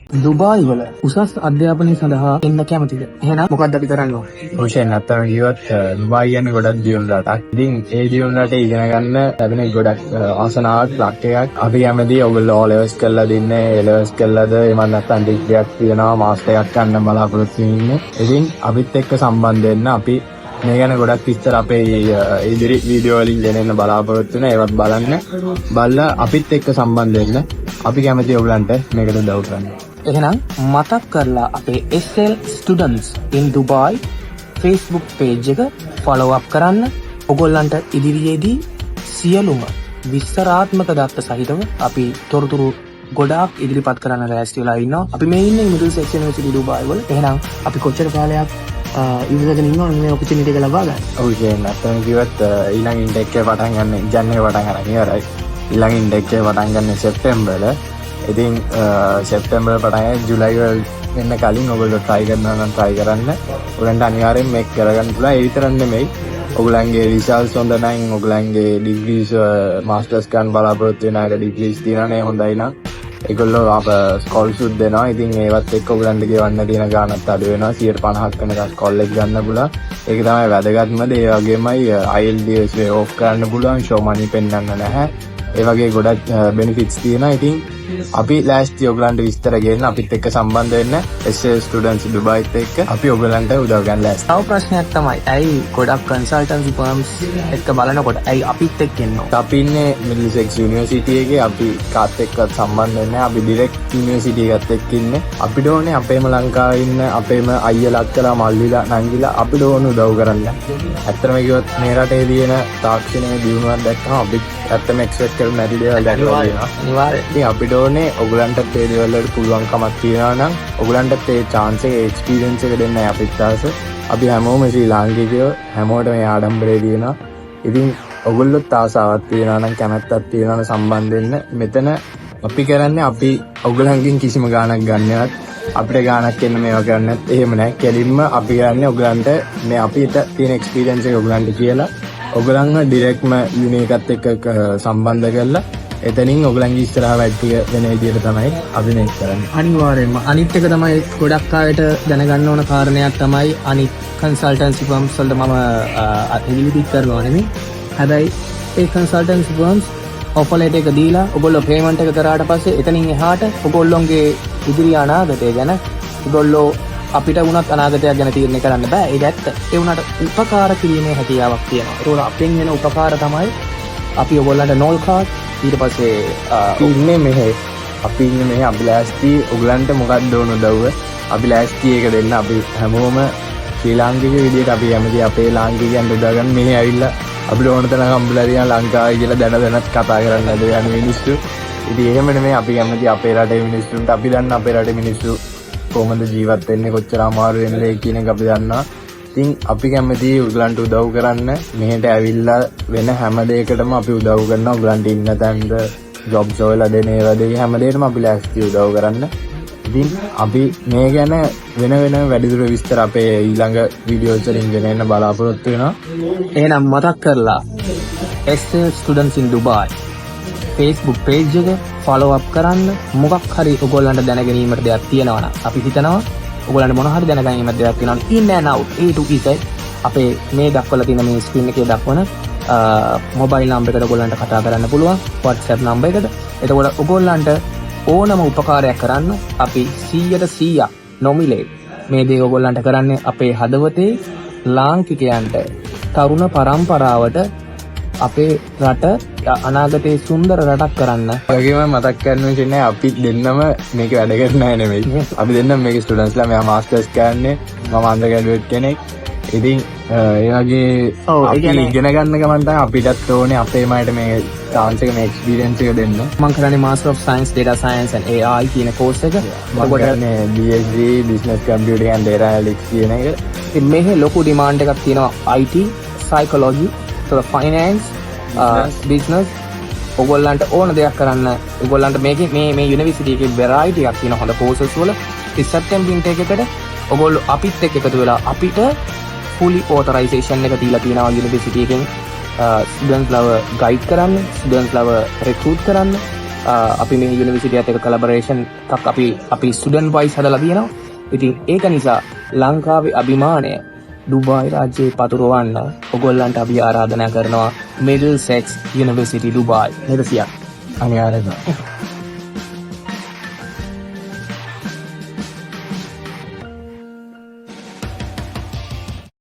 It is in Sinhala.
දුබායි වල උසස් අධ්‍යාපනය සඳහා එන්න කැමතිද? එහෙනම් මොකක්ද අපි කරන්න ඕනේ? විශේෂයෙන් නැත්තම් කිව්වොත් දුබායි කියන්නේ ගොඩක් දියුණු රටක්. ඉතින් ඒ දියුණු රටේ ඉගෙන ගන්න ලැබෙන ගොඩක් ආසනාවක් ලක් එකක්. අපි කැමති ඔයගොල්ලෝ O levels කරලා දින්නේ A levels කරලාද එහෙම නැත්නම් ඩිග්‍රියක් තියනවා මාස්ටර් එකක් ගන්න බලාපොරොත්තු වෙන්නේ. ඉතින් අපිත් එක්ක සම්බන්ධ වෙන්න අපි මේ ගැන ගොඩක් විස්තර අපේ ඉදිරි වීඩියෝ වලින් දෙන්න බලාපොරොත්තු වෙනවා. ඒවත් බලලා අපිත් එක්ක සම්බන්ධ වෙන්න. අපි කැමති ඔයගලන්ට මේකට උදව් කරන්න. එහෙනම් මතක් කරලා අපේ SL Students in Dubai Facebook page එක follow up කරන්න. ඔයගොල්ලන්ට ඉදිරියේදී සියලුම විස්තරාත්මක දත්ත සහිතව අපි තොරතුරු ගොඩාක් ඉදිරිපත් කරන්න ලෑස්ති වෙලා ඉන්නවා. අපි මේ ඉන්නේ Middle Sex University Dubai වල. එහෙනම් අපි කොච්චර කාලයක් ඉවසගෙන ඉන්නවද මේ opportunity එක ලබා ගන්න? ඔව් කියන්නේ නැත්නම් කිව්වත් ඊළඟ ඉන්ටෙක් එක පටන් ගන්න ජනවරි පටන් ගන්න ඉවරයි. ඊළඟ ඉන්ටෙක් එක පටන් ගන්න සෙප්තැම්බර්. ඉතින් සෙප්තැම්බර් පටන් ජුලයි වෙන්න කලින් ඔයගොල්ලෝ try කරනවා නම් try කරන්න. ඔයගලන්ට අනිවාර්යෙන් මේක කරගන්න පුළුවන්. ඒ විතරක් නෙමෙයි. ඔයගලන්ගේ results හොඳ නම් ඔයගලන්ගේ degrees masters ගන්න බලාපොරොත්තු වෙන අය degrees තියනවා නේ හොඳයි නම් ඒගොල්ලෝ ස්කෝලර්ෂිප් දෙනවා. ඉතින් ඒවත් එක්ක ඔයගලන්ට ගෙවන්න තියෙන ගාණත් අඩු වෙනවා. 50% වෙනකන් ස්කෝලර් ගන්න පුළුවන්. ඒක තමයි වැදගත්ම දේ. ඒ වගේමයි IELTS way off කරන්න පුළුවන්. show money පෙන්නන්න නැහැ. ඒ වගේ ගොඩක් benefits තියෙනවා. ඉතින් අපි ලෑස්ති ඔයගලන්ට විස්තර ගෙන්න අපිත් එක්ක සම්බන්ධ වෙන්න SL Students Dubai එක්ක අපි ඔයගලන්ට උදව් ගන්න ලෑස්ති. තව ප්‍රශ්නයක් තමයි ඇයි ගොඩක් consultancy firms එක්ක බලනකොට ඇයි අපිත් එක්ක එන්නේ? අපි ඉන්නේ Middlesex University එකේ. අපි කාත් එක්කත් සම්බන්ධ වෙන්නේ. අපි direct university එකත් එක්ක ඉන්නේ. අපිට ඕනේ අපේම ලංකාවේ ඉන්න අපේම අයියලා අක්කලා මල්ලිලා නංගිලා අපිට ඕන උදව් කරන්න. ඇත්තම කිව්වොත් මේ රටේ තියෙන තාක්ෂණයේ දියුණුවක් දැක්කම අපි ඇත්තම expect කරන නැති දේවල් දැක්කලා තියෙනවා. අනිවාර්යයෙන්. ඉතින් අපිට ඕනේ ඔයගලන්ට මේ දේවල් වලට පුළුවන්කමක් තියෙනවා නම් ඔයගලන්ට මේ chance එක experience එක දෙන්නයි අපිත් ආස. අපි හැමෝම ශ්‍රී ලාංකිකයෝ හැමෝටම මේ ආඩම්බරේ තියෙනවා. ඉතින් ඔයගොල්ලොත් ආසාවක් තියෙනවා නම් කැමැත්තක් තියෙනවා නම් සම්බන්ධ වෙන්න. මෙතන අපි කරන්නේ අපි ඔයගලන්ගෙන් කිසිම ගාණක් ගන්නවත් අපිට ගාණක් එන්න මේවා කරන්නත් එහෙම නැහැ. කෙලින්ම අපි කරන්නේ ඔයගලන්ට මේ අපිට තියෙන experience එක ඔයගලන්ට කියලා ඔයගලන්ව ඩිරෙක්ට්ම යුනිකත් එක්ක සම්බන්ධ කරලා එතනින් ඔයගලන්ගේ ඉස්සරහා වැඩි වෙන විදිහට තමයි අපි මේක කරන්නේ. අනිවාර්යයෙන්ම අනිත් එක තමයි ගොඩක් අයට දැනගන්න ඕන කාරණයක් තමයි අනිත් consultancy firms වලට මම ඉදිරිපත් කරනවා නෙමෙයි. හැබැයි ඒ consultancy firms offer letter එක දීලා ඔයගොල්ලෝ payment එක කරාට පස්සේ එතනින් එහාට ඔයගොල්ලෝගේ ඉදිරි අනාගතය ගැන ඔයගොල්ලෝ අපිට වුණත් අනාගතයක් ගැන තීරණය කරන්න බෑ. ඒක ඇත්ත. ඒ වුණාට උපකාර කිරීමේ හැකියාවක් තියෙනවා. ඒක අපෙන් වෙන උපකාර තමයි අපි ඔයගොල්ලන්ට නෝල් කාඩ් ඊට පස්සේ ඉන්නේ මෙහෙ අපි ඉන්නේ මෙහෙ අභිලාෂ්ටි ඔයගලන්ට මොකක්ද ඕන උදව්ව අභිලාෂ්ටි එක දෙන්න. අපි හැමෝම ශ්‍රී ලාංකික විදියට අපි කැමති අපේ ලාංකිකයන්ට උදාගන්න මෙහෙ ඇවිල්ලා අපිට ඕන තරම් හම්බුලා තියෙන ලංකාවේ කියලා දැනත් කතා කරන්න හද යන මිනිස්සු. ඉතින් එහෙම නෙමෙයි අපි කැමති අපේ රටේ මිනිස්සුන්ට. අපි දන්න අපේ රටේ මිනිස්සු කොහොමද ජීවත් වෙන්නේ කොච්චර අමාරු වෙන්නේ කියන එක අපි දන්නවා. ඉතින් අපි කැමති ඔයගලන්ට උදව් කරන්න. මෙහෙට ඇවිල්ලා වෙන හැම දෙයකටම අපි උදව් කරනවා. ඔයගලන්ට ඉන්න තැනට ජොබ්ස් හොයලා දෙන ඒවා දෙක හැම දෙයකටම අපි ලෑස්ති උදව් කරන්න. ඉතින් අපි මේ ගැන වෙන වැඩිදුර විස්තර අපේ ඊළඟ වීඩියෝස් වලින් ගෙන එන්න බලාපොරොත්තු වෙනවා. එහෙනම් මතක් කරලා SL Students in Dubai Facebook page එක follow up කරන්න. මොකක් හරි ඔයගොල්ලන්ට දැනගැනීමට දෙයක් තියෙනවා නම් අපි හිතනවා ඔයගොල්ලන්ට මොන හරි දැනගැනීමක් දෙයක් තියෙනවා නම් in and out A to Z අපේ මේ දක්වලා තියෙන මේ ස්ක්‍රීන් එකේ දක්වන මොබයිල් නම්බර් එකට ඔයගොල්ලන්ට කතා කරන්න පුළුවන්. WhatsApp නම්බර් එකට. එතකොට ඔයගොල්ලන්ට ඕනම උපකාරයක් කරන්න අපි 100% නොමිලේ මේ දේ ඔයගොල්ලන්ට කරන්නේ අපේ හදවතේ ලාංකිකයන්ට තරුණ පරම්පරාවට අපේ රට අනාගතයේ සුන්දර රටක් කරන්න. වගේම මතක් කරන්න ඉන්නේ අපි දෙන්නම මේක වැඩ කරන්නේ නැහැ නෙමෙයි. අපි දෙන්නම මේක ස්ටුඩන්ට්ස්ලා මෙයා මාස්ටර්ස් කරන්නේ මම අන්ඩර් ග්‍රැජුවේට් කෙනෙක්. ඉතින් ඒ වගේ අපි ඉගෙන ගන්න ගමන් තමයි අපිටත් ඕනේ අපේ මයට මේ chance එක මේ experience එක දෙන්න. මම කරන්නේ Master of Science Data Science and AI කියන course එක. මම කරන්නේ BSc Business Computing and Data Analytics කියන එක. ඉතින් මේකේ ලොකු demand එකක් තියෙනවා IT, psychology, finance, business. ඔයගොල්ලන්ට ඕන දෙයක් කරන්න. ඔයගොල්ලන්ට මේකේ මේ යුනිවර්සිටි එකේ variety එකක් තියෙන හොඳ courses වල. September intake එකට ඔයගොල්ලෝ අපිත් එක්ක එකතු වෙලා අපිට fully authorization එක දීලා තියෙනවා යුනිවර්සිටි එකෙන්. ස්ටුඩන්ට්ස්ලව ගයිඩ් කරන්න, ස්ටුඩන්ට්ස්ලව recruit කරන්න. අපි මේ යුනිවර්සිටි එකත් එක්ක කොලැබොරේෂන් එකක් අපි ස්ටුඩන්ට් වයිස් හදලා තියෙනවා. ඉතින් ඒක නිසා ලංකාවේ අභිමානය ඩුබායි රාජ්‍යයේ පතුරවන්න ඔයගොල්ලන්ට අපි ආරාධනා කරනවා මිඩල්සෙක්ස් යුනිවර්සිටි ඩුබායි. නේද සියක්? අනිවාර්යයෙන්ම